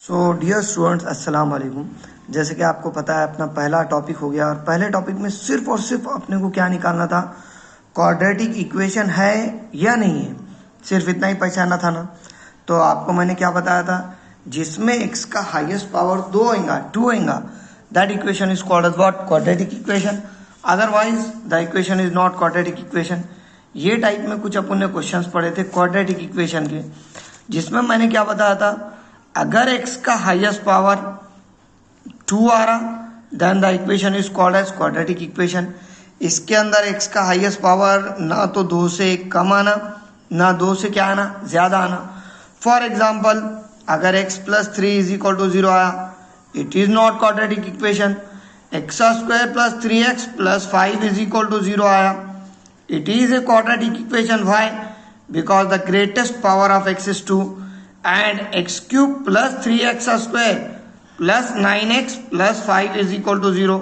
So dear students अस्सलाम वालेकुम। जैसे कि आपको पता है अपना पहला टॉपिक हो गया और पहले टॉपिक में सिर्फ और सिर्फ अपने को क्या निकालना था, क्वाड्रेटिक इक्वेशन है या नहीं है, सिर्फ इतना ही पहचानना था ना। तो आपको मैंने क्या बताया था, जिसमें x का हाईएस्ट पावर 2 होगा 2 होगा, that equation is called as what, quadratic equation. Otherwise the equation is not quadratic equation. ये टाइप में कुछ अपन ने क्वेश्चंस पढ़े थे क्वाड्रेटिक इक्वेशन के, जिसमें मैंने क्या बताया था, अगर x का हाईएस्ट पावर 2 आ रहा then the equation is called as quadratic equation. इसके अंदर x का हाईएस्ट पावर ना तो 2 से कम आना ना 2 से क्या आना, ज्यादा आना। फॉर एग्जाम्पल अगर x plus 3 is equal to 0 आया, it is not quadratic equation. X square plus 3x plus 5 is equal to 0 आया, it is a quadratic equation. Why? Because the greatest power of x is 2 and x cube plus 3x square plus 9x plus 5 is equal to 0.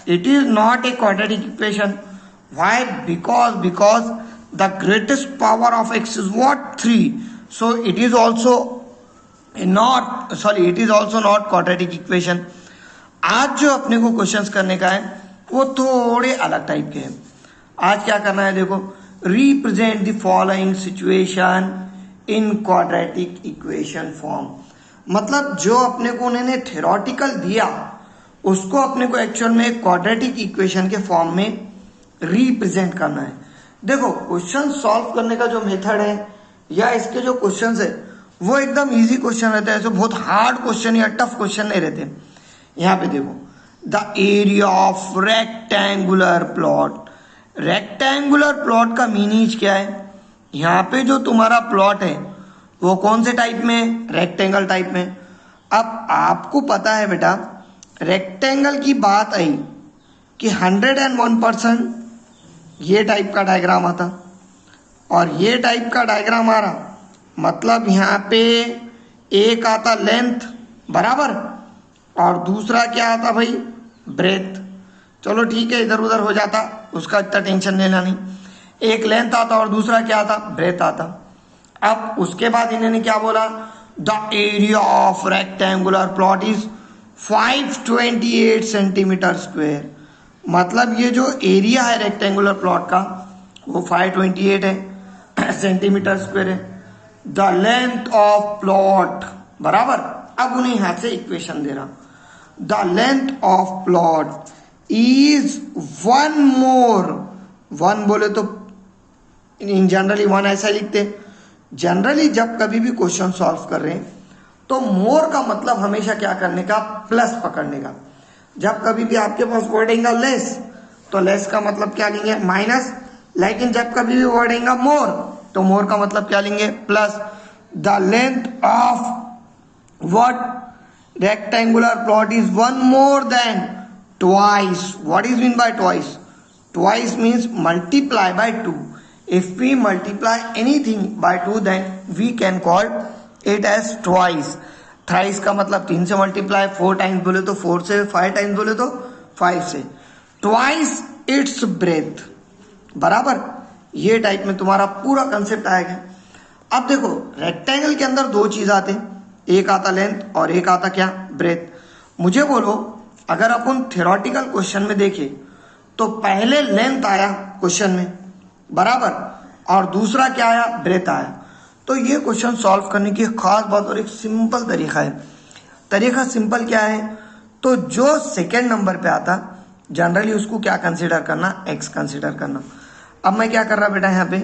It is not a quadratic equation. Why? Because the greatest power of x is what? 3. So it is also not quadratic equation. आज जो अपने को questions करने का है वो थोड़े अलग टाइप के हैं। आज क्या करना है, देखो, represent the following situation in quadratic equation form. मतलब जो अपने को उन्होंने थ्योरेटिकल दिया उसको अपने को एक्चुअल में क्वाड्रेटिक इक्वेशन के फॉर्म में रिप्रेजेंट करना है। देखो, क्वेश्चन सॉल्व करने का जो मेथड है या इसके जो क्वेश्चन है वो एकदम इजी क्वेश्चन रहते हैं, ऐसे बहुत हार्ड क्वेश्चन या टफ क्वेश्चन नहीं रहते। यहाँ पे देखो, the area of rectangular plot. Rectangular plot का मीनिंग क्या है, यहाँ पे जो तुम्हारा प्लॉट है वो कौन से टाइप में है, रेक्टेंगल टाइप में। अब आपको पता है बेटा, रेक्टेंगल की बात आई कि 101% ये टाइप का डायग्राम आता और ये टाइप का डायग्राम आ रहा, मतलब यहाँ पे एक आता लेंथ बराबर और दूसरा क्या आता भाई, ब्रेथ। चलो ठीक है, इधर उधर हो जाता, उसका इतना टेंशन लेना नहीं। एक लेंथ आता और दूसरा क्या आता, ब्रेथ आता। अब उसके बाद इन्होंने क्या बोला, the area of rectangular plot is 528 centimetre square. मतलब ये जो एरिया है रेक्टेंगुलर प्लॉट का वो 528 है सेंटीमीटर स्क्वायर है। द लेंथ ऑफ प्लॉट बराबर, अब उन्हें यहां से इक्वेशन दे रहा, the length of plot is one more. One बोले तो इन जनरली वन ऐसा लिखते। जनरली जब कभी भी क्वेश्चन सॉल्व कर रहे हैं तो मोर का मतलब हमेशा क्या करने का, प्लस पकड़ने का। जब कभी भी आपके पास वर्ड आएगा लेस तो लेस का मतलब क्या लेंगे, माइनस। लेकिन जब कभी भी वर्ड आएगा मोर तो मोर का मतलब क्या लेंगे, plus. The length of what, rectangular plot is one more than twice. What is mean by twice? Twice means multiply by 2. If we multiply anything by 2 then we can call it as twice. Thrice का मतलब 3 से multiply, 4 times बोले तो 4 से, 5 times बोले तो 5 से। Twice its breadth बराबर, ये टाइप में तुम्हारा पूरा कंसेप्ट आएगा। अब देखो, रेक्टेंगल के अंदर दो चीज आते हैं, एक आता लेंथ और एक आता क्या, ब्रेथ। मुझे बोलो, अगर अपन थ्योरेटिकल क्वेश्चन में देखें तो पहले लेंथ आया क्वेश्चन में बराबर और दूसरा क्या आया, ब्रेथ आया। तो ये क्वेश्चन सॉल्व करने की खास बात और एक सिंपल तरीका है। तरीका सिंपल क्या है, तो जो सेकेंड नंबर पे आता जनरली उसको क्या कंसीडर करना, एक्स कंसीडर करना। अब मैं क्या कर रहा बेटा, यहाँ पे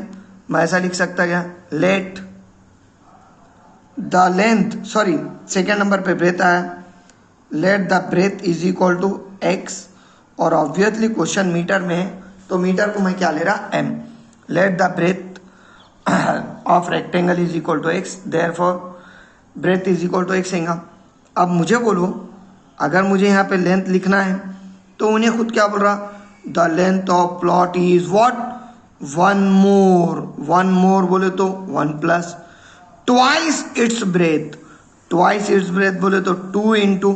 मैं ऐसा लिख सकता क्या, let the length, sorry second number पे ब्रेथ आया, let the breadth is equal to x. और ऑब्वियसली क्वेश्चन मीटर में है तो मीटर को मैं क्या ले रहा, m. Let the breadth of rectangle is equal to x, therefore breadth is equal to x आएगा। अब मुझे बोलो, अगर मुझे यहाँ पे लेंथ लिखना है तो उन्हें खुद क्या बोल रहा, the length of plot is what, one more. One more बोले तो 1 plus, twice its breath. Twice its breath बोले तो 2 इंटू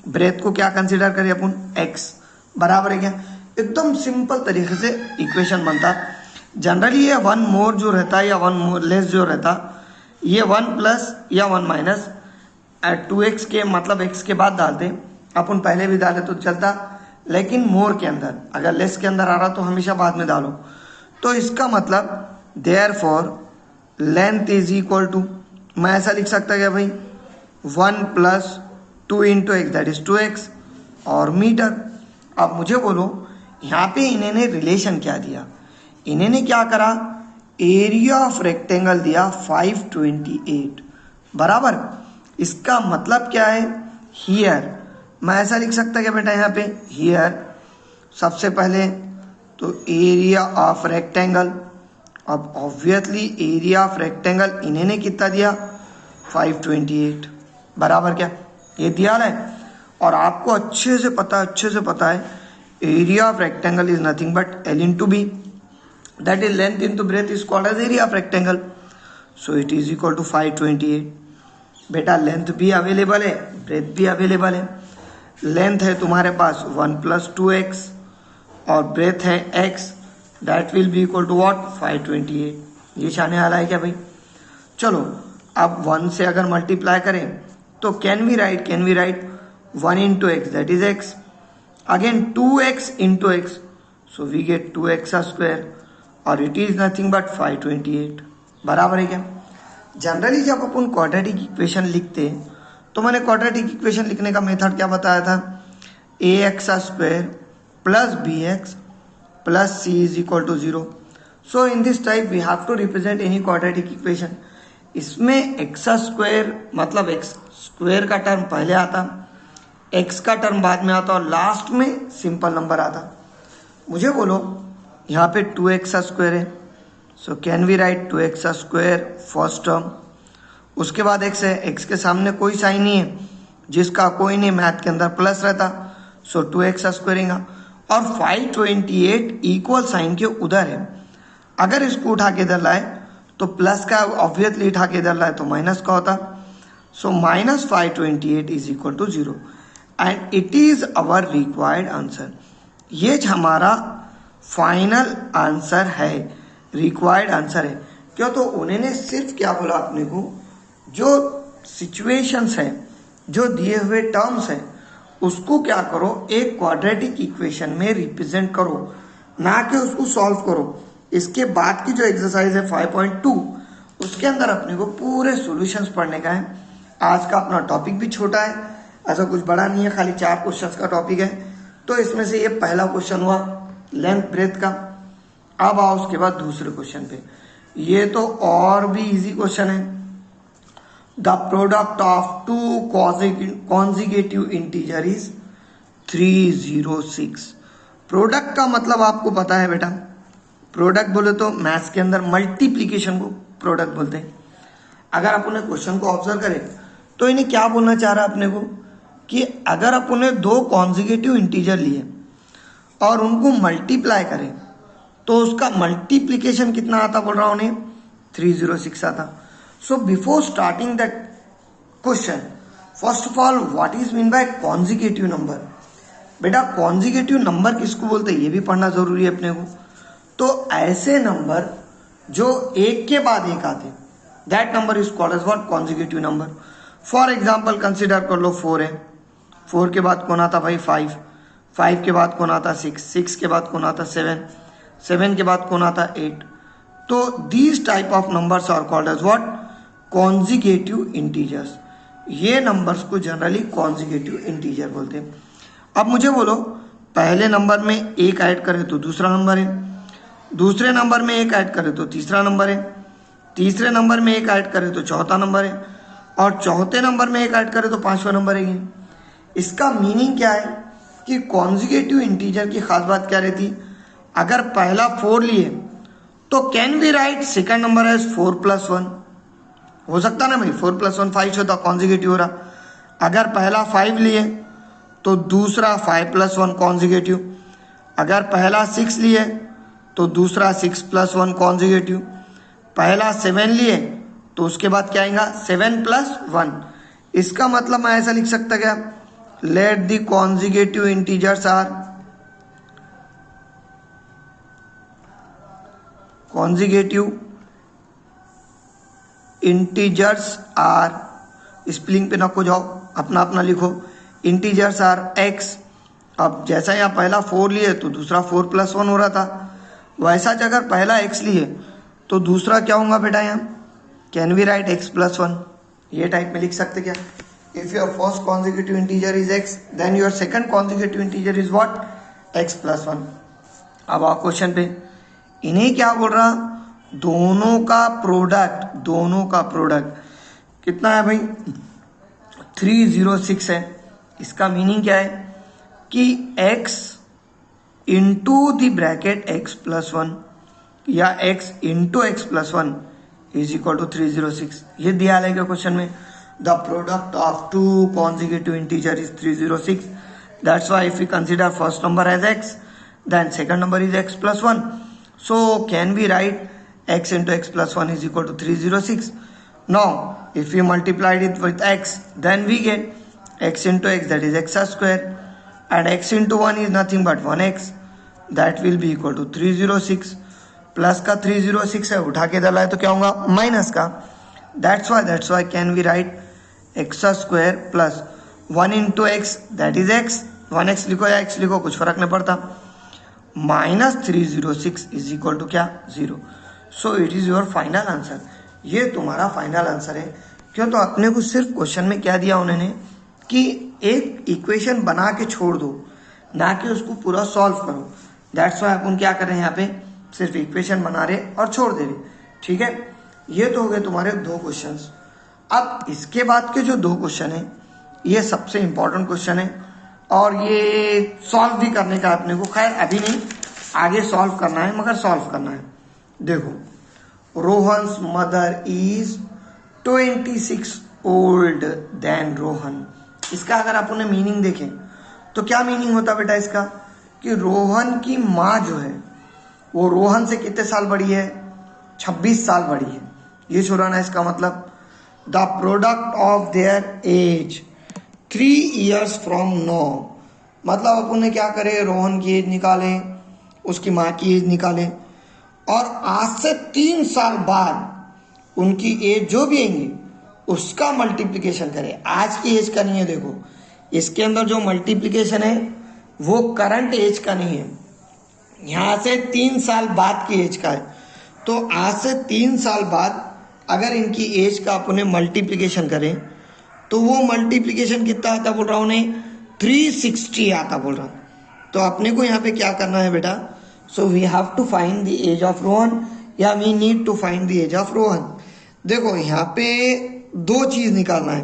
ब्रेथ को क्या कंसिडर करें अपन, एक्स बराबर है क्या। एकदम सिंपल तरीके से इक्वेशन बनता। जनरली ये 1 मोर जो रहता है या 1 मोर लेस जो रहता, ये 1 प्लस या 1 माइनस 2x के मतलब x के बाद डालते, अपन पहले भी डाले तो चलता, लेकिन मोर के अंदर, अगर लेस के अंदर आ रहा तो हमेशा बाद में डालो। तो इसका मतलब therefore length is equal to, मैं ऐसा लिख सकता क्या भाई, 1 + 2 × x दैट इज 2x और मीटर। अब मुझे बोलो यहाँ पे इन्होंने रिलेशन क्या दिया, इन्होंने क्या करा, एरिया ऑफ रेक्टेंगल दिया 528 बराबर। इसका मतलब क्या है, हियर मैं ऐसा लिख सकता क्या बेटा, यहाँ पे हियर सबसे पहले तो एरिया ऑफ रेक्टेंगल, अब ऑब्वियसली एरिया ऑफ रेक्टेंगल इन्होंने कितना दिया 528 बराबर, क्या ये दिया है। और आपको अच्छे से पता है area of rectangle is nothing but L × B, that is length into breadth is called as area of rectangle. So it is equal to 528। बेटा लेंथ भी अवेलेबल है, ब्रेथ भी अवेलेबल है। लेंथ है तुम्हारे पास 1 + 2x और ब्रेथ है x, that will be equal to what 528। ये छाने वाला है क्या भाई। चलो अब 1 से अगर मल्टीप्लाई करें तो can we write 1 × x that is x, again 2x × x, so we get 2x² और इट इज नथिंग बट 528 बराबर है क्या। जनरली जब अपन क्वाड्रेटिक इक्वेशन लिखते हैं तो मैंने क्वाड्रेटिक इक्वेशन लिखने का मेथड क्या बताया था, ax² + bx + c is equal to 0। So in this type we have to represent any quadratic equation. इसमें x² मतलब x² का टर्म पहले आता, x का टर्म बाद में आता और लास्ट में सिंपल नंबर आता। मुझे बोलो यहाँ पे 2x² है, so can we write 2x² first term, उसके बाद x है, x के सामने कोई साइन नहीं है, जिसका कोई नहीं मैथ के अंदर प्लस रहता, सो 2x² और 528 इक्वल साइन के उधर है। अगर इसको उठा के इधर लाए तो प्लस का ऑब्वियसली उठा के इधर लाए तो माइनस का होता, so -528 is equal to 0 and it is our required answer. ये हमारा फाइनल आंसर है, रिक्वायर्ड आंसर है। क्यों, तो उन्होंने सिर्फ क्या बोला अपने को, जो सिचुएशंस है, जो दिए हुए टर्म्स हैं, उसको क्या करो, एक क्वाड्रेटिक इक्वेशन में रिप्रेजेंट करो, ना कि उसको सॉल्व करो। इसके बाद की जो एक्सरसाइज है 5.2, उसके अंदर अपने को पूरे सॉल्यूशंस पढ़ने का है। आज का अपना टॉपिक भी छोटा है, ऐसा कुछ बड़ा नहीं है, खाली 4 क्वेश्चंस का टॉपिक है। तो इसमें से ये पहला क्वेश्चन हुआ लेंथ ब्रेथ का। अब आओ उसके बाद दूसरे क्वेश्चन पे, ये तो और भी इजी क्वेश्चन है। The product of 2 कॉन्जिगेटिव integer is 306। Product का मतलब आपको पता है बेटा, प्रोडक्ट बोले तो मैथ्स के अंदर मल्टीप्लीकेशन को प्रोडक्ट बोलते हैं। अगर अपन क्वेश्चन को ऑब्जर्व करें तो इन्हें क्या बोलना चाह रहा है अपने को, कि अगर अपन ने 2 कॉन्जिगेटिव इंटीजर लिए और उनको मल्टीप्लाई करें तो उसका मल्टीप्लीकेशन कितना आता, बोल रहा हूँ उन्हें 306 आता। So before starting that question, first of all what is mean by कॉन्जिगेटिव number. बेटा कॉन्जिगेटिव नंबर किसको बोलते हैं ये भी पढ़ना जरूरी है अपने को। तो ऐसे नंबर जो एक के बाद एक आते, that number is called as what conjugative number. For example consider कर लो 4 है, 4 के बाद कौन आता भाई 5, 5 के बाद कौन आता 6, 6 के बाद कौन आता 7, 7 के बाद कौन आता 8। तो these type of numbers are called as what conjugative integers. ये नंबर्स को जनरली कॉन्जिगेटिव इंटीजर बोलते हैं। अब मुझे बोलो पहले नंबर में 1 ऐड करें तो दूसरा नंबर है, दूसरे नंबर में 1 ऐड करें तो तीसरा नंबर है, तीसरे नंबर में 1 ऐड करें तो चौथा नंबर है, और चौथे नंबर में 1 ऐड करें तो 5वां नंबर है। इसका मीनिंग क्या है कि कॉन्जिगेटिव इंटीजर की खास बात क्या रहती, अगर पहला 4 लिए तो can we write second number as 4 + 1, हो सकता ना भाई 4 + 1 5 होता, कॉन्जिगेटिव हो रहा। अगर पहला 5 लिए तो दूसरा 5 + 1 कॉन्जिगेटिव, अगर पहला 6 लिए तो दूसरा 6 + 1 कॉन्जिगेटिव, पहला 7 लिए तो उसके बाद क्या आएगा 7 + 1। इसका मतलब मैं ऐसा लिख सकता क्या, let the conjugative integers are, conjugative integers are spelling पे नको जाओ, अपना अपना लिखो। Integers are x. अब जैसा यहाँ पहला 4 लिए तो दूसरा 4 + 1 हो रहा था, वैसा अगर पहला x लिए तो दूसरा क्या होगा बेटा यहाँ, कैन वी राइट x + 1, ये टाइप में लिख सकते क्या। If your first consecutive integer is x, then your second consecutive integer is what, x + 1। अब आओ क्वेश्चन पे, इन्हें क्या बोल रहा, दोनों का प्रोडक्ट कितना है भाई, 306 है। इसका मीनिंग क्या है कि x into the bracket x + 1 या x into x + 1 is equal to 306। ये दिया है क्वेश्चन में, the product of two consecutive integer is 306। That's why if we consider first number as x, then second number is x + 1. So can we write x into x + 1 is equal to 306. Now if we multiplied it with x, then we get x into x, that is x square, and x into 1 is nothing but 1x, that will be equal to 306. Plus का 306 है, उठा के डाला है तो क्या होगा, minus का। that's why can we write x square plus 1 into x, that is x, 1x लिखो या x लिखो कुछ फर्क नहीं पड़ता, -306 इज इक्वल टू क्या, 0। सो it is your final answer. ये तुम्हारा फाइनल आंसर है। क्यों, तो अपने को सिर्फ क्वेश्चन में क्या दिया उन्होंने कि एक इक्वेशन बना के छोड़ दो, ना कि उसको पूरा सॉल्व करो। दैट्स वाई अपन क्या कर रहे हैं, यहाँ पे सिर्फ इक्वेशन बना रहे और छोड़ दे रहे। ठीक है, ये तो हो गए तुम्हारे 2 क्वेश्चंस। अब इसके बाद के जो 2 क्वेश्चन है, ये सबसे इंपॉर्टेंट क्वेश्चन है और ये सॉल्व भी करने का अपने को, खैर अभी नहीं, आगे सॉल्व करना है, मगर सॉल्व करना है। देखो, Rohan's mother is 26 old then Rohan. इसका अगर अपन मीनिंग देखें तो क्या मीनिंग होता बेटा इसका, कि रोहन की माँ जो है वो रोहन से कितने साल बड़ी है, 26 साल बड़ी है। ये छुड़ाना इसका मतलब, the product of their age 3 years from now. मतलब अपन ने क्या करे, रोहन की एज निकाले, उसकी माँ की एज निकाले, और आज से 3 साल बाद उनकी एज जो भी आएंगी उसका मल्टीप्लिकेशन करें। आज की एज का नहीं है। देखो, इसके अंदर जो मल्टीप्लिकेशन है वो करंट एज का नहीं है, यहाँ से 3 साल बाद की एज का है। तो आज से 3 साल बाद अगर इनकी एज का अपन मल्टीप्लिकेशन करें तो वो मल्टीप्लिकेशन कितना आता बोल रहा हूँ, उन्हें 360 आता बोल रहा हूँ। तो अपने को यहाँ पे क्या करना है बेटा, so we have to find the age of Rohan, या we need to find the age of Rohan. देखो, यहाँ पे 2 चीज़ निकालना है।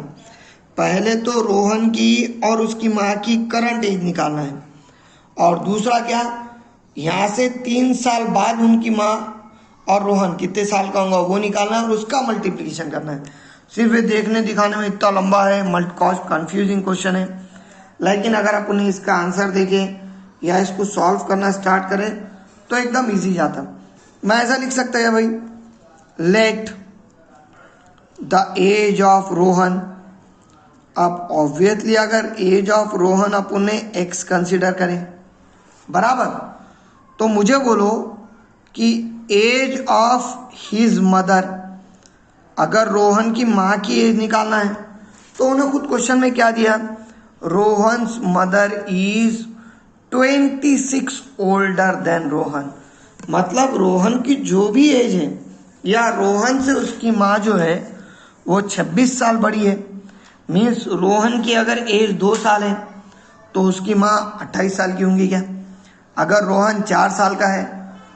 पहले तो रोहन की और उसकी माँ की करंट एज निकालना है, और दूसरा क्या, यहाँ से 3 साल बाद उनकी माँ और रोहन कितने साल का होगा वो निकालना है, और उसका मल्टीप्लिकेशन करना है। सिर्फ ये देखने दिखाने में इतना लंबा है, कंफ्यूजिंग क्वेश्चन है, लेकिन अगर अपन इसका आंसर देखें या इसको सॉल्व करना स्टार्ट करें तो एकदम इजी जाता। मैं ऐसा लिख सकता है भाई, let the age of Rohan. अब ऑब्वियसली अगर एज ऑफ रोहन अपन ने एक्स कंसिडर करें बराबर, तो मुझे बोलो कि एज ऑफ हिज मदर, अगर रोहन की माँ की एज निकालना है तो उन्हें खुद क्वेश्चन में क्या दिया, Rohan's mother is 26 older than Rohan. मतलब रोहन की जो भी एज है या रोहन से उसकी माँ जो है वो 26 साल बड़ी है। मीन्स रोहन की अगर एज 2 साल है तो उसकी माँ 28 साल की होंगी क्या। अगर रोहन 4 साल का है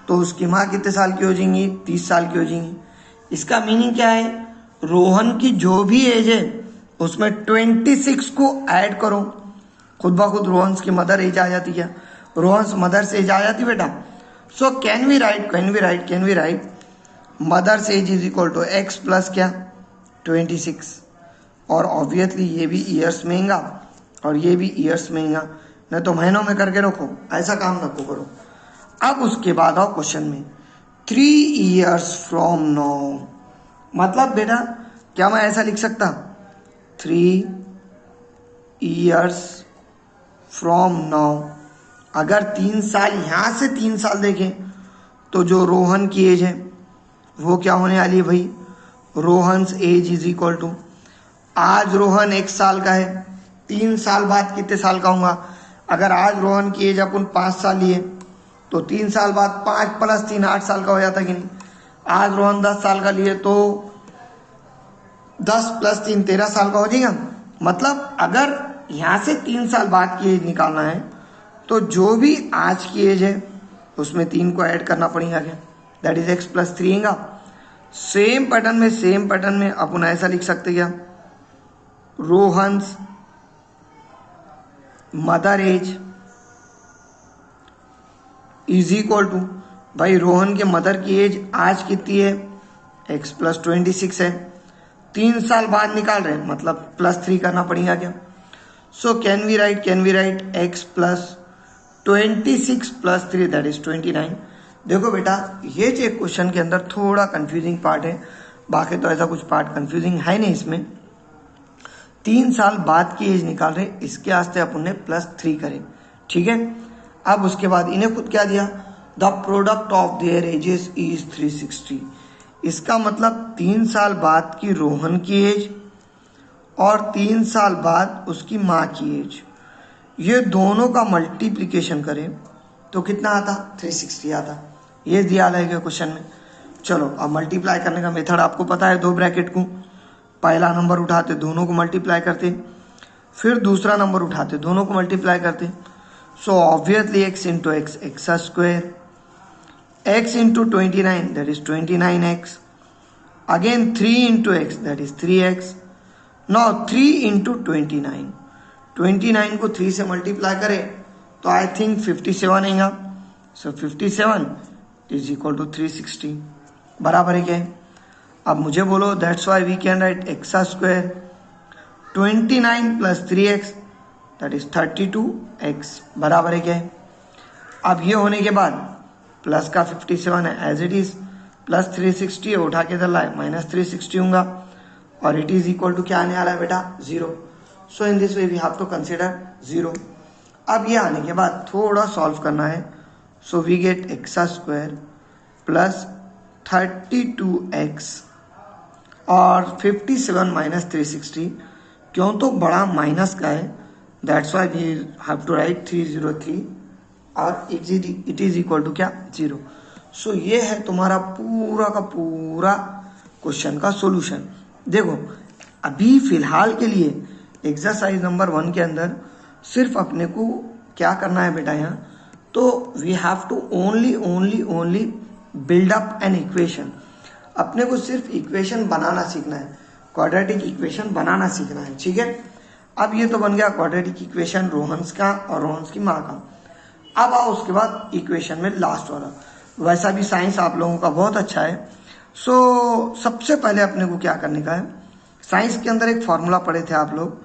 तो उसकी माँ कितने साल की हो जाएंगी, 30 साल की हो जाएंगी। इसका मीनिंग क्या है, रोहन की जो भी एज है उसमें 26 को ऐड करो, खुद ब खुद रोहन की मदर एज आ जाती है, रोहन मदर से एज आ जाती बेटा। So can we write mother's age is equal to x plus क्या, 26। और ऑब्वियसली ये भी ईयर्स में आएगा और ये भी ईयर्स में आएगा, नहीं तो महीनों में करके रखो, ऐसा काम न करो। अब उसके बाद आओ क्वेश्चन में, 3 years फ्रॉम नाउ। मतलब बेटा क्या मैं ऐसा लिख सकता, 3 years फ्रॉम नाउ। अगर 3 साल यहाँ से 3 साल देखें तो जो रोहन की एज है वो क्या होने वाली है भाई, Rohan's age is equal to, आज रोहन 1 साल का है, 3 साल बाद कितने साल का होगा? अगर आज रोहन की एज अपन 5 साल लिए तो 3 साल बाद 5 + 3 8 साल का हो जाता कि नहीं? आज रोहन 10 साल का लिए तो 10 + 3 13 साल का हो जाएगा। मतलब अगर यहाँ से 3 साल बाद की एज निकालना है तो जो भी आज की एज है उसमें 3 को ऐड करना पड़ेगा क्या? दैट इज x + 3 का। सेम पैटर्न में अपन ऐसा लिख सकते क्या? Rohan's mother age is equal to, भाई रोहन के मदर की एज आज कितनी है? x + 26 है। 3 साल बाद निकाल रहे हैं मतलब +3 करना पड़ेगा क्या? So can we write x + 26 + 3 that is 29। देखो बेटा, ये जो क्वेश्चन के अंदर थोड़ा कंफ्यूजिंग पार्ट है, बाकी तो ऐसा कुछ पार्ट कंफ्यूजिंग है नहीं इसमें। 3 साल बाद की एज निकाल रहे, इसके वास्ते अपन ने +3 करे, ठीक है। अब उसके बाद इन्हें खुद क्या दिया? The product of there edges is 360। इसका मतलब 3 साल बाद की रोहन की एज और 3 साल बाद उसकी माँ की एज, ये दोनों का मल्टीप्लिकेशन करें तो कितना आता? 360 आता। ये दिया है क्वेश्चन में। चलो अब मल्टीप्लाई करने का मेथड आपको पता है, 2 ब्रैकेट को पहला नंबर उठाते दोनों को मल्टीप्लाई करते, फिर दूसरा नंबर उठाते दोनों को मल्टीप्लाई करते। So obviously x × x x², x × 29 that is 29x, again 3 × x that is 3x। Now 3 × 29, 29 को 3 से मल्टीप्लाई करें तो आई थिंक 57 आएगा। सो 57 इज इक्वल टू 360, बराबर है क्या है? अब मुझे बोलो that's why we can write x², 29 + 3x that is 32x, बराबर है क्या है? अब ये होने के बाद प्लस का 57 है एज इट इज, प्लस 360 है उठा के इधर लाए -360 होगा और इट इज इक्वल टू क्या आने वाला है बेटा? 0। So in this way we have to consider 0। अब ये आने के बाद थोड़ा सॉल्व करना है। सो वी गेट x² + 32x और 57 - 360, क्यों तो बड़ा माइनस का है, that's why we have to write 303 और इट इज इक्वल टू क्या? 0। सो ये है तुम्हारा पूरा का पूरा क्वेश्चन का सॉल्यूशन। देखो अभी फिलहाल के लिए एक्सरसाइज नंबर 1 के अंदर सिर्फ अपने को क्या करना है बेटा? यहाँ तो we have to only build up an equation. अपने को सिर्फ इक्वेशन बनाना सीखना है, क्वाड्रेटिक इक्वेशन बनाना सीखना है, ठीक है। अब ये तो बन गया क्वाड्रेटिक इक्वेशन रोहन्स का और रोहन्स की माँ का। अब आओ उसके बाद इक्वेशन में लास्ट वाला। वैसा भी साइंस आप लोगों का बहुत अच्छा है। सो सबसे पहले अपने को क्या करने का है? साइंस के अंदर एक फॉर्मूला पढ़े थे आप लोग,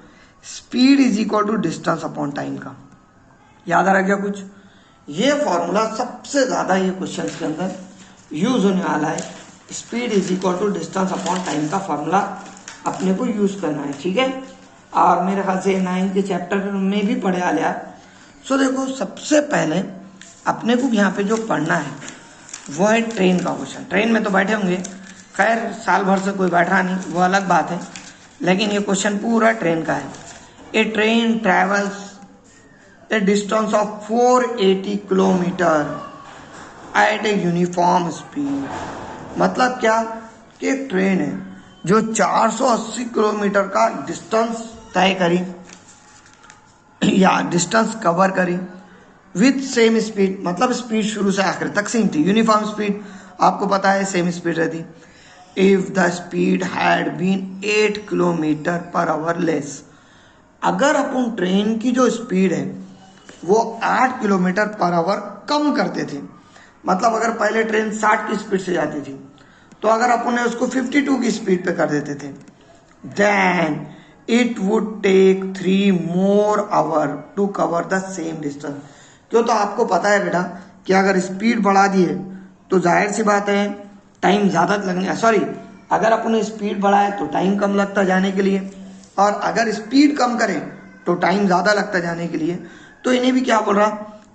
speed is equal to distance upon time का, याद आ रहा क्या कुछ? ये फॉर्मूला सबसे ज्यादा ये क्वेश्चन के अंदर यूज होने वाला है। Speed is equal to distance upon time का फॉर्मूला अपने को यूज करना है, ठीक है। और मेरे ख्याल से 9 के चैप्टर में भी पढ़े आले आप। सो देखो सबसे पहले अपने को यहाँ पे जो पढ़ना है वो है ट्रेन का क्वेश्चन। ट्रेन में तो बैठे होंगे, खैर साल भर से कोई बैठ रहा नहीं वो अलग बात है, लेकिन ये क्वेश्चन पूरा ट्रेन का है। A train travels a distance of 480 kilometre at a uniform speed. मतलब क्या कि एक ट्रेन है जो 480 किलोमीटर का डिस्टेंस तय करी या डिस्टेंस कवर करी विथ सेम स्पीड, मतलब स्पीड शुरू से आखिर तक सेम थी। यूनिफॉर्म स्पीड आपको पता है सेम स्पीड रहती। If the speed had been 8 km/h less, अगर अपन ट्रेन की जो स्पीड है वो 8 km/h कम करते थे, मतलब अगर पहले ट्रेन 60 की स्पीड से जाती थी तो अगर अपन ने उसको 52 की स्पीड पे कर देते थे, then it would take 3 more hours to cover the same distance. क्यों तो आपको पता है बेटा कि अगर स्पीड बढ़ा दिए तो जाहिर सी बात है टाइम ज़्यादा लगने, सॉरी अगर अपन ने स्पीड बढ़ाए तो टाइम कम लगता जाने के लिए, और अगर स्पीड कम करें तो टाइम ज़्यादा लगता जाने के लिए। तो इन्हें भी क्या बोल रहा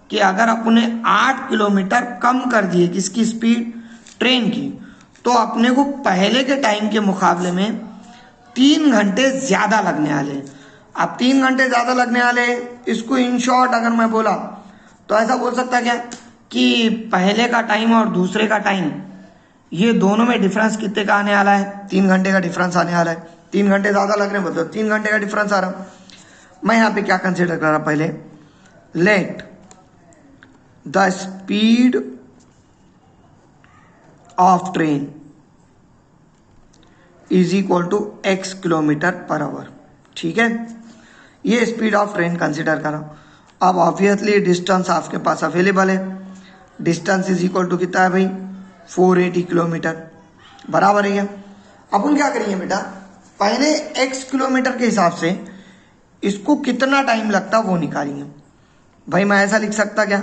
कि अगर अपन ने 8 किलोमीटर कम कर दिए किसकी स्पीड? ट्रेन की, तो अपने को पहले के टाइम के मुकाबले में 3 घंटे ज़्यादा लगने वाले हैं। अब 3 घंटे ज़्यादा लगने वाले हैं, इसको इन शॉर्ट अगर मैं बोला तो ऐसा बोल सकता क्या कि पहले का टाइम और दूसरे का टाइम, ये दोनों में डिफरेंस कितने का आने वाला है? 3 घंटे का डिफरेंस आने वाला है। 3 घंटे ज़्यादा लग रहे हैं मतलब 3 घंटे का डिफरेंस आ रहा। मैं यहाँ पे क्या कंसिडर कर रहा, पहले let the speed of train is equal to x kilometre per hour. ठीक है, ये स्पीड ऑफ ट्रेन कंसिडर करा। अब ऑब्वियसली डिस्टेंस आपके पास अवेलेबल है, डिस्टेंस इज इक्वल टू कितना है भाई? 480 किलोमीटर, बराबर है क्या? अपन क्या करेंगे बेटा, पहले x किलोमीटर के हिसाब से इसको कितना टाइम लगता वो निकालेंगे। भाई मैं ऐसा लिख सकता क्या,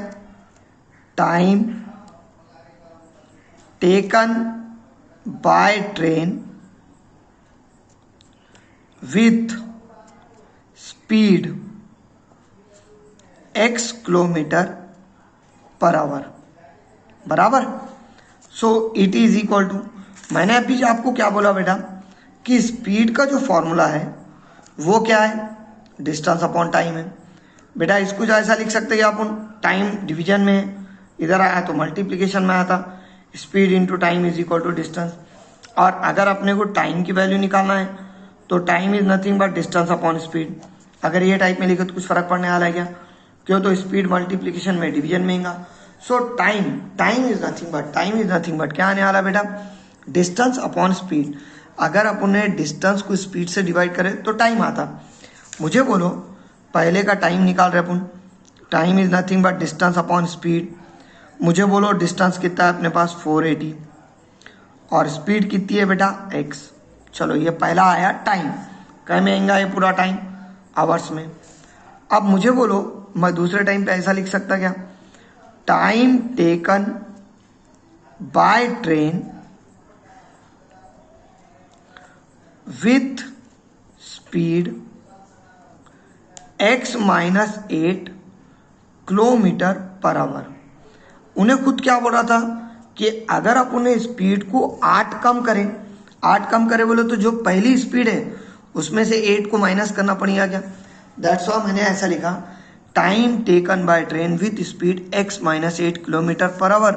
time taken by train with speed x kilometre per hour, बराबर। So it is equal to, मैंने अभी आपको क्या बोला बेटा कि स्पीड का जो फॉर्मूला है वो क्या है? डिस्टेंस अपॉन टाइम है। बेटा इसको जो ऐसा लिख सकते हैं अपन, टाइम डिवीजन में है, इधर आया तो मल्टीप्लिकेशन में आया था, speed into time is equal to distance. और अगर अपने को टाइम की वैल्यू निकालना है तो time is nothing but distance upon speed. अगर ये टाइप में लिखे तो कुछ फर्क पड़ने वाला है क्या? क्यों, तो स्पीड मल्टीप्लिकेशन में डिवीजन में आएगा। सो टाइम इज नथिंग बट क्या आने वाला बेटा? Distance upon speed. अगर अपन ने डिस्टेंस को स्पीड से डिवाइड करे तो टाइम आता। मुझे बोलो पहले का टाइम निकाल रहे अपन, time is nothing but distance upon speed. मुझे बोलो डिस्टेंस कितना है अपने पास? 480, और स्पीड कितनी है बेटा? x। चलो ये पहला आया टाइम, कहीं में आएगा ये पूरा टाइम? आवर्स में। अब मुझे बोलो मैं दूसरे टाइम पे ऐसा लिख सकता क्या, time taken by train with speed x minus 8 kilometre per our. उन्हें खुद क्या बोल रहा था कि अगर अपन ने स्पीड को 8 कम करें बोले तो जो पहली स्पीड है उसमें से 8 को माइनस करना पड़ेगा क्या? दैट्स व्हाई मैंने ऐसा लिखा, time taken by train with speed x minus 8 kilometre per hour.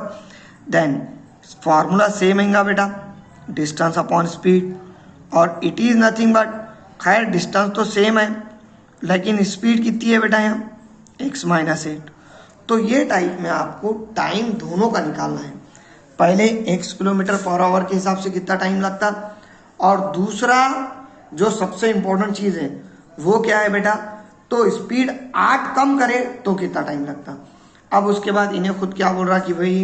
Then formula same आएगा बेटा, डिस्टेंस अपॉन स्पीड, और इट इज नथिंग बट, खैर डिस्टेंस तो सेम है लेकिन स्पीड कितनी है बेटा यहाँ? x minus 8। तो ये टाइप में आपको टाइम दोनों का निकालना है, पहले x किलोमीटर पर आवर के हिसाब से कितना टाइम लगता, और दूसरा जो सबसे इंपॉर्टेंट चीज़ है वो क्या है बेटा, तो स्पीड 8 कम करे तो कितना टाइम लगता। अब उसके बाद इन्हें खुद क्या बोल रहा कि भाई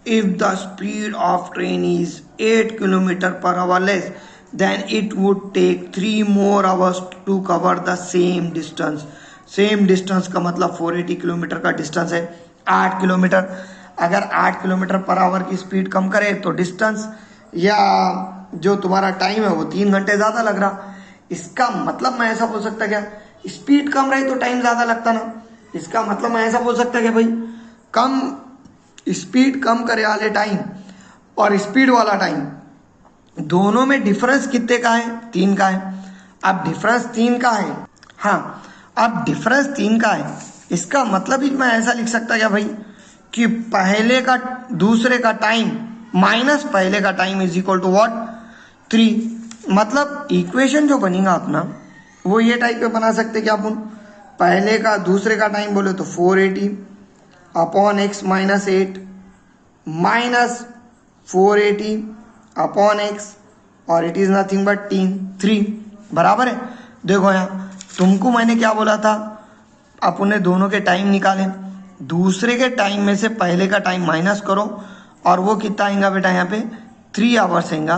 if the speed of train is 8 kilometre per hour less than it would take 3 more hours to cover the same distance. Same distance का मतलब 480 किलोमीटर का डिस्टेंस है, 8 किलोमीटर। अगर 8 किलोमीटर पर आवर की स्पीड कम करे तो डिस्टेंस या जो तुम्हारा टाइम है वो 3 घंटे ज़्यादा लग रहा। इसका मतलब मैं ऐसा बोल सकता क्या, स्पीड कम रही तो टाइम ज़्यादा लगता ना। इसका मतलब मैं ऐसा बोल सकता क्या भाई, कम स्पीड कम करे वाले टाइम और स्पीड वाला टाइम दोनों में डिफरेंस कितने का है? 3 का है। अब डिफरेंस 3 का है, हाँ अब डिफरेंस 3 का है, इसका मतलब ही मैं ऐसा लिख सकता क्या भाई कि पहले का दूसरे का टाइम माइनस पहले का time is equal to what? 3। मतलब इक्वेशन जो बनेगा अपना वो ये टाइप पे बना सकते क्या अपन, पहले का दूसरे का टाइम बोले तो 480 upon x minus 8 minus 480 upon x, और इट इज नथिंग बट 3 बराबर है। देखो यहाँ तुमको मैंने क्या बोला था, अपन ने दोनों के टाइम निकाले, दूसरे के टाइम में से पहले का टाइम माइनस करो और वो कितना आएगा बेटा यहाँ पे 3 आवर्स आएगा।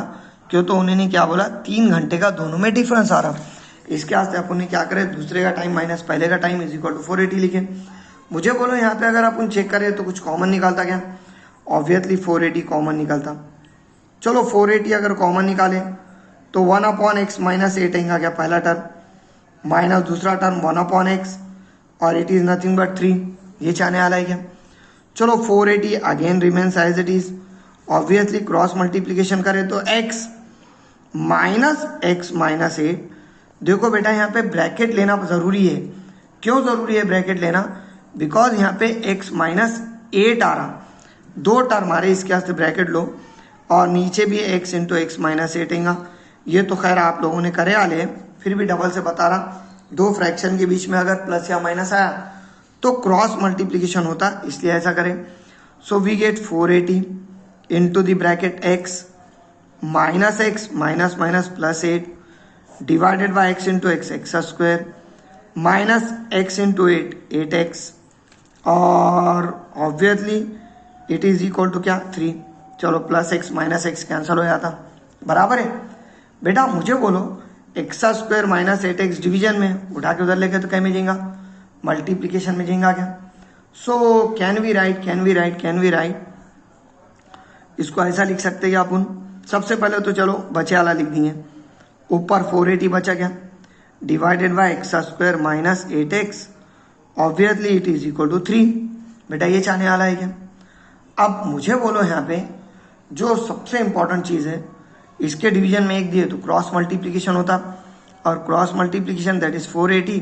क्यों, तो उन्होंने क्या बोला 3 घंटे का दोनों में डिफरेंस आ रहा। इसके वास्ते अपन ने क्या करे, दूसरे का टाइम माइनस पहले का टाइम इज इक्वल टू 480 लिखे। मुझे बोलो यहाँ पे अगर अपन चेक करें तो कुछ कॉमन निकालता क्या, ऑब्वियसली 480 कॉमन निकलता। चलो 480 अगर कॉमन निकाले तो 1 अपॉन एक्स माइनस 8 आएगा क्या पहला टर्म, माइनस दूसरा टर्म 1 अपॉन एक्स, और इट इज नथिंग बट 3, ये चाहने वाला है क्या। चलो 480 again remains as it is, obviously cross multiplication करें तो x माइनस एक्स माइनस 8। देखो बेटा यहाँ पे ब्रैकेट लेना ज़रूरी है। क्यों ज़रूरी है ब्रैकेट लेना? बिकॉज यहाँ पे x माइनस 8 आ रहा, दो टर्म आ रहे, इसके वास्ते ब्रैकेट लो। और नीचे भी x इंटू एक्स माइनस 8 आएगा। ये तो खैर आप लोगों ने करे आले हैं, फिर भी डबल से बता रहा। दो फ्रैक्शन के बीच में अगर प्लस या माइनस आया तो क्रॉस मल्टीप्लीकेशन होता, इसलिए ऐसा करें। So we get 480 into the bracket x minus x minus minus plus 8 divided by x into x x square minus x into 8x और obviously it is equal to क्या 3। चलो plus x minus x cancel हो जाता, बराबर है। बेटा मुझे बोलो x square minus 8x division में उठा के उधर लेके तो क्या में जाएगा? मल्टीप्लीकेशन में जाएगा क्या? सो कैन वी राइट इसको ऐसा लिख सकते हैं अपन। सबसे पहले तो चलो बचे वाला लिख दिए, ऊपर 480 बचा क्या, divided by x square minus 8x obviously it is equal to 3। बेटा ये चाहने वाला है क्या? अब मुझे बोलो यहाँ पे जो सबसे इंपॉर्टेंट चीज़ है, इसके डिवीजन में एक दिए तो क्रॉस मल्टीप्लीकेशन होता, और cross multiplication that is 480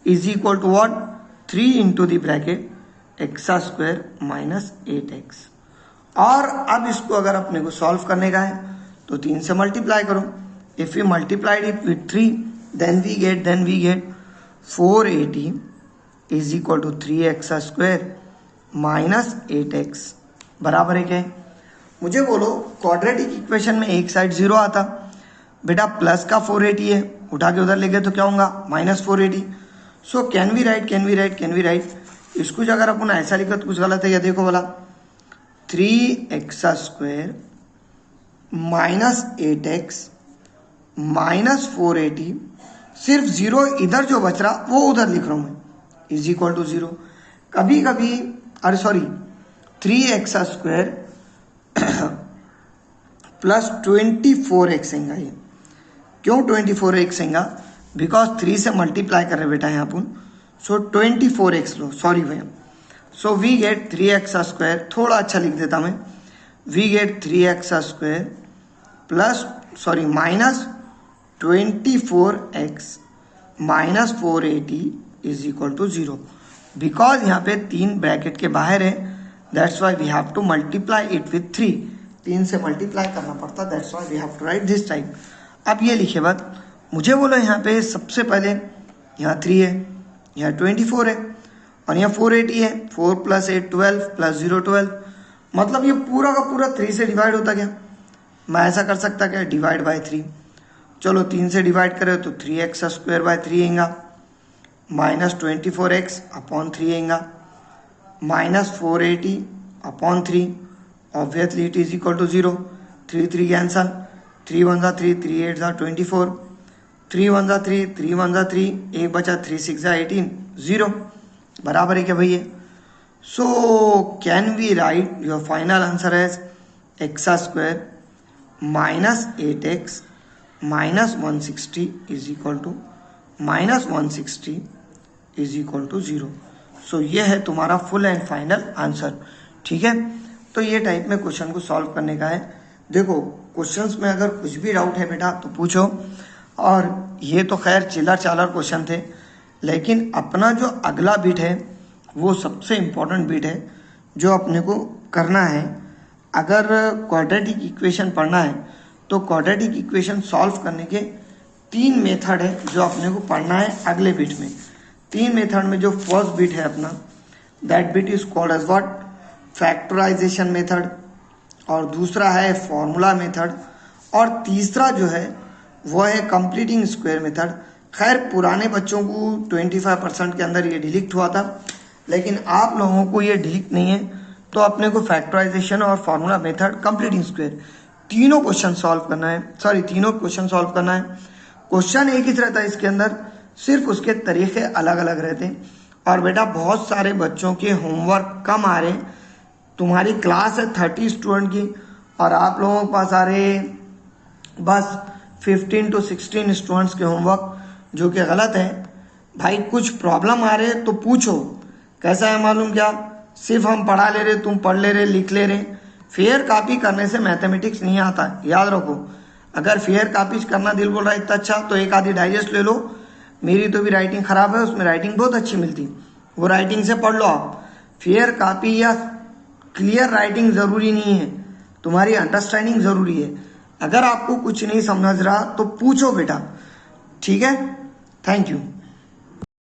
is equal to what 3 into the bracket x square minus 8x। और अब इसको अगर अपने को सॉल्व करने का है तो 3 से मल्टीप्लाई करो। If you multiplied it with 3 then we get 480 is equal to 3x square minus 8x बराबर है क्या? मुझे बोलो क्वाड्रेटिक इक्वेशन में एक साइड 0 आता, बेटा प्लस का 480 है, उठा के उधर ले गए तो क्या होगा minus 480। So can we write इसको अगर अपन ऐसा लिखा तो कुछ गलत है। या देखो बोला 3x square minus 8x minus 480, सिर्फ 0 इधर जो बच रहा वो उधर लिख रहा हूँ मैं, इज इक्वल टू 0। कभी कभी 3x स्क्वायर प्लस 24x आएगा। ये क्यों 24x आएगा? बिकॉज 3 से मल्टीप्लाई कर रहे बेटा यहाँ अपन, सो 24x लो, सॉरी भैया। सो वी गेट 3x स्क्वायर, थोड़ा अच्छा लिख देता मैं, we get 3x square plus minus 24x minus 480 is equal to 0। Because यहाँ पे 3 ब्रैकेट के बाहर है, that's why we have to multiply it with 3। 3 से मल्टीप्लाई करना पड़ता, that's why we have to write this type. अब ये लिखे बात, मुझे बोलो यहाँ पे सबसे पहले यहाँ 3 है, यहाँ 24 है और यहाँ 480 है। 4 प्लस 8 12 प्लस 0 12, मतलब ये पूरा का पूरा 3 से डिवाइड होता क्या? मैं ऐसा कर सकता क्या, डिवाइड बाय 3। चलो 3 से डिवाइड करें तो 3x स्क्वायर बाय 3 आएगा, माइनस 24x अपॉन 3 आएगा, minus 480 upon 3 obviously it is equal to 0। 3 3 cancel, 3 1 जा 3, 3 8 जा 24, 3 1 जा 3, 3 1 जा 3, एक बचा 3 6 जा 18, 0 बराबर है क्या भैया? So can we write your final answer as x square minus 8x minus 160 is equal to minus 160 is equal to 0। सो ये है तुम्हारा फुल एंड फाइनल आंसर। ठीक है, तो ये टाइप में क्वेश्चन को सॉल्व करने का है। देखो क्वेश्चंस में अगर कुछ भी डाउट है बेटा तो पूछो। और ये तो खैर चिल्लर चालर क्वेश्चन थे, लेकिन अपना जो अगला बिट है वो सबसे इम्पोर्टेंट बिट है जो अपने को करना है। अगर क्वाड्रेटिक इक्वेशन पढ़ना है तो क्वाड्रेटिक इक्वेशन सॉल्व करने के 3 मेथड है जो अपने को पढ़ना है अगले बिट में। 3 मेथड में जो फर्स्ट बिट है अपना, that bit is called as what, factorization method, और दूसरा है फॉर्मूला मेथड, और तीसरा जो है वो है कंप्लीटिंग स्क्वायर मेथड। खैर पुराने बच्चों को 25% के अंदर ये डिलीट हुआ था, लेकिन आप लोगों को ये डिलीट नहीं है, तो अपने को फैक्टराइजेशन और फॉर्मूला मेथड, कंप्लीटिंग स्क्वायर, तीनों क्वेश्चन सॉल्व करना है। तीनों क्वेश्चन सॉल्व करना है। क्वेश्चन एक ही रहता है इसके अंदर, सिर्फ उसके तरीके अलग अलग रहते हैं। और बेटा बहुत सारे बच्चों के होमवर्क कम आ रहे, तुम्हारी क्लास है 30 स्टूडेंट की और आप लोगों के पास आ रहे बस 15 to 16 स्टूडेंट्स के होमवर्क, जो कि गलत है। भाई कुछ प्रॉब्लम आ रहे तो पूछो, कैसा है मालूम क्या, सिर्फ हम पढ़ा ले रहे, तुम पढ़ ले रहे, लिख ले रहे। फेयर कॉपी करने से मैथमेटिक्स नहीं आता, याद रखो। अगर फेयर कापीज करना दिल बोल रहा है इतना अच्छा, तो एक आधी डाइजेस्ट ले लो। मेरी तो भी राइटिंग खराब है, उसमें राइटिंग बहुत अच्छी मिलती, वो राइटिंग से पढ़ लो आप। फेयर कापी या क्लियर राइटिंग जरूरी नहीं है, तुम्हारी अंडरस्टैंडिंग जरूरी है। अगर आपको कुछ नहीं समझ रहा तो पूछो बेटा, ठीक है। Thank you.